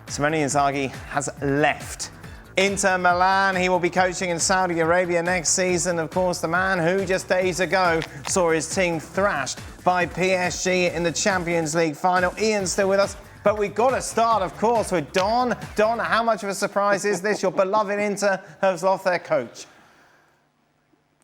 Simone Inzaghi has left Inter Milan. He will be coaching in Saudi Arabia next season. Of course, the man who just days ago saw his team thrashed by PSG in the Champions League Final. Ian's still with us, but we've got to start, of course, with Don. Don, how much of a surprise is this? Your beloved Inter has lost their coach.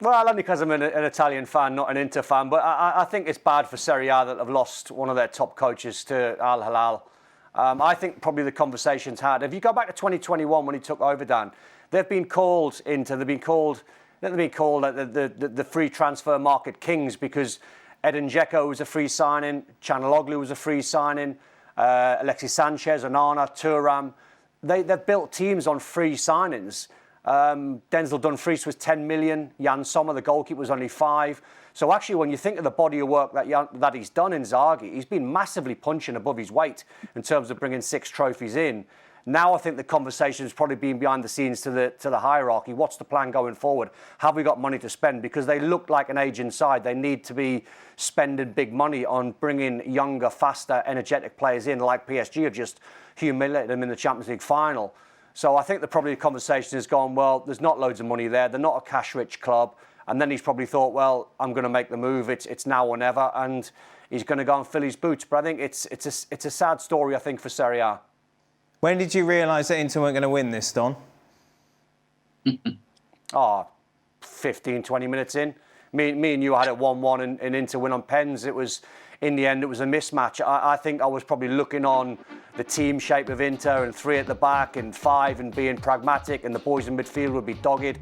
Well, only because I'm an Italian fan, not an Inter fan, but I think it's bad for Serie A that have lost one of their top coaches to Al Hilal. I think probably the conversation's had. If you go back to 2021 when he took over, Dan, they've been called the free transfer market kings because Edin Dzeko was a free signing, Çalhanoğlu was a free signing, Alexis Sanchez, Onana, Thuram. They've built teams on free signings. Denzel Dumfries was 10 million. Jan Sommer, the goalkeeper, was only 5. So actually, when you think of the body of work that he's done in Inzaghi, he's been massively punching above his weight in terms of bringing 6 trophies in. Now I think the conversation has probably been behind the scenes to the hierarchy. What's the plan going forward? Have we got money to spend? Because they look like an aging side. They need to be spending big money on bringing younger, faster, energetic players in, like PSG have just humiliated them in the Champions League Final. So I think the conversation has gone, well, there's not loads of money there. They're not a cash-rich club. And then he's probably thought, well, I'm going to make the move. It's now or never. And he's going to go and fill his boots. But I think it's a sad story, I think, for Serie A. When did you realise that Inter weren't going to win this, Don? 15, 20 minutes in. Me and you had it 1-1 and Inter win on pens. In the end, it was a mismatch. I think I was probably looking on the team shape of Inter and 3 at the back and 5 and being pragmatic, and the boys in midfield would be dogged.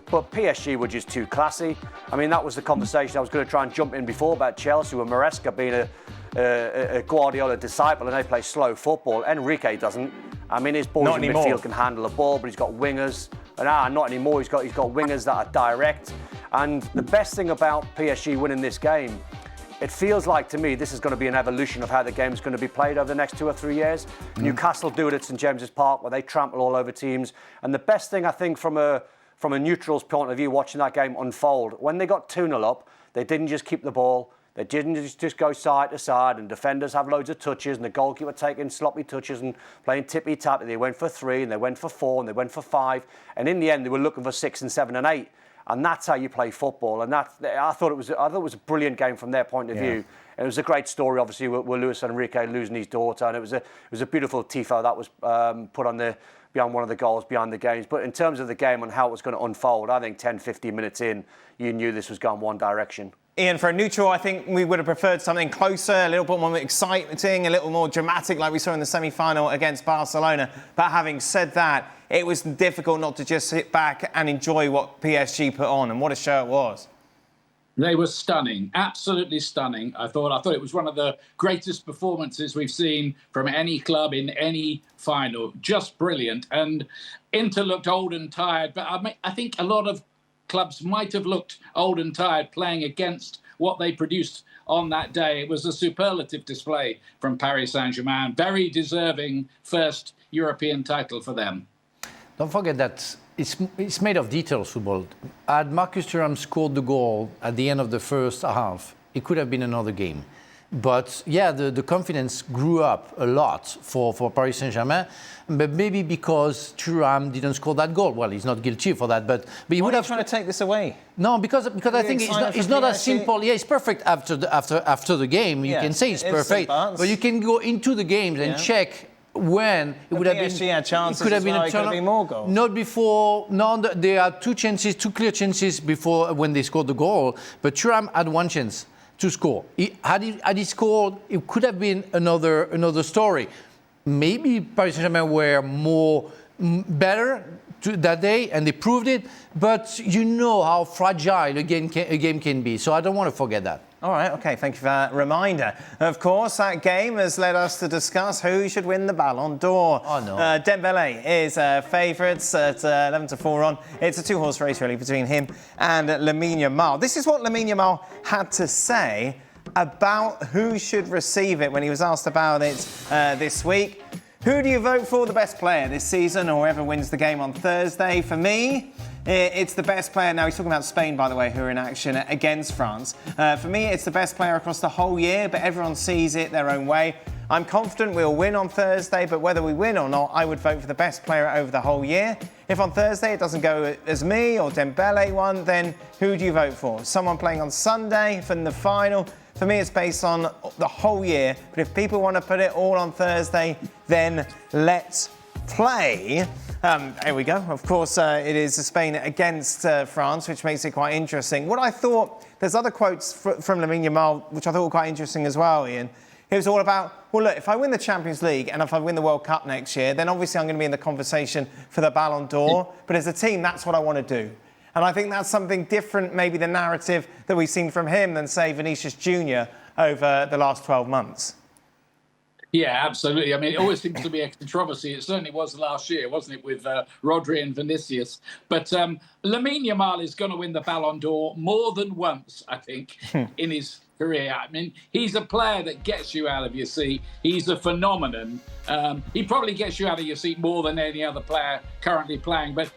But PSG were just too classy. I mean, that was the conversation I was going to try and jump in before about Chelsea, with Maresca being a Guardiola disciple, and they play slow football. Enrique doesn't. I mean, his boys in midfield can handle the ball, but he's got wingers. And not anymore. He's got wingers that are direct. And the best thing about PSG winning this game, it feels like to me this is going to be an evolution of how the game's going to be played over the next 2 or 3 years. Newcastle do it at St James's Park, where they trample all over teams. And the best thing, I think, from a neutral's point of view, watching that game unfold, when they got 2-0 up, they didn't just keep the ball. They didn't just go side to side, and defenders have loads of touches, and the goalkeeper taking sloppy touches and playing tippy-tappy. They went for 3, and they went for 4, and they went for 5. And in the end, they were looking for 6 and 7 and 8. And that's how you play football. And I thought it was a brilliant game from their point of view. And it was a great story, obviously, with Luis Enrique losing his daughter. And it was a beautiful tifo that was put on behind one of the goals, behind the games. But in terms of the game and how it was going to unfold, I think 10, 15 minutes in, you knew this was going one direction. Ian, for a neutral, I think we would have preferred something closer, a little bit more exciting, a little more dramatic, like we saw in the semi-final against Barcelona. But having said that, it was difficult not to just sit back and enjoy what PSG put on, and what a show it was. They were stunning, absolutely stunning. I thought it was one of the greatest performances we've seen from any club in any final. Just brilliant. And Inter looked old and tired, but I think a lot of clubs might have looked old and tired playing against what they produced on that day. It was a superlative display from Paris Saint-Germain. Very deserving first European title for them. Don't forget that it's made of details, football. Had Marcus Thuram scored the goal at the end of the first half, it could have been another game. But yeah, the confidence grew up a lot for Paris Saint-Germain, but maybe because Thuram didn't score that goal. Well, he's not guilty for that, but he would have trying to take this away. No, because I think it's not as simple. Yeah, it's perfect after the game. You can say it's perfect, but you can go into the games and check when it would have been. Had chances, it could have been more goals. Not before. No, there are 2 clear chances before when they scored the goal, but Thuram had 1 chance to score. Had he scored, it could have been another story. Maybe Paris Saint-Germain were better that day, and they proved it. But you know how fragile a game can be. So I don't want to forget that. All right, OK, thank you for that reminder. Of course, that game has led us to discuss who should win the Ballon d'Or. Oh, no. Dembélé is favourites at 11-4 on. It's a 2-horse race, really, between him and Lamine Yamal. This is what Lamine Yamal had to say about who should receive it when he was asked about it this week. Who do you vote for the best player this season, or whoever wins the game on Thursday? For me, it's the best player. Now, he's talking about Spain, by the way, who are in action against France. For me, it's the best player across the whole year, but everyone sees it their own way. I'm confident we'll win on Thursday, but whether we win or not, I would vote for the best player over the whole year. If on Thursday it doesn't go as me or Dembele won, then who do you vote for? Someone playing on Sunday from the final? For me, it's based on the whole year. But if people want to put it all on Thursday, then let's play. Here we go. Of course, it is Spain against France, which makes it quite interesting. What I thought, there's other quotes from Lamine Yamal, which I thought were quite interesting as well, Ian. It was all about, well, look, if I win the Champions League and if I win the World Cup next year, then obviously I'm going to be in the conversation for the Ballon d'Or. But as a team, that's what I want to do. And I think that's something different, maybe the narrative that we've seen from him than, say, Vinicius Jr. over the last 12 months. Yeah, absolutely. I mean, it always seems to be a controversy. It certainly was last year, wasn't it, with Rodri and Vinicius? But Lamine Yamal is going to win the Ballon d'Or more than once, I think, in his career. I mean, he's a player that gets you out of your seat. He's a phenomenon. He probably gets you out of your seat more than any other player currently playing. But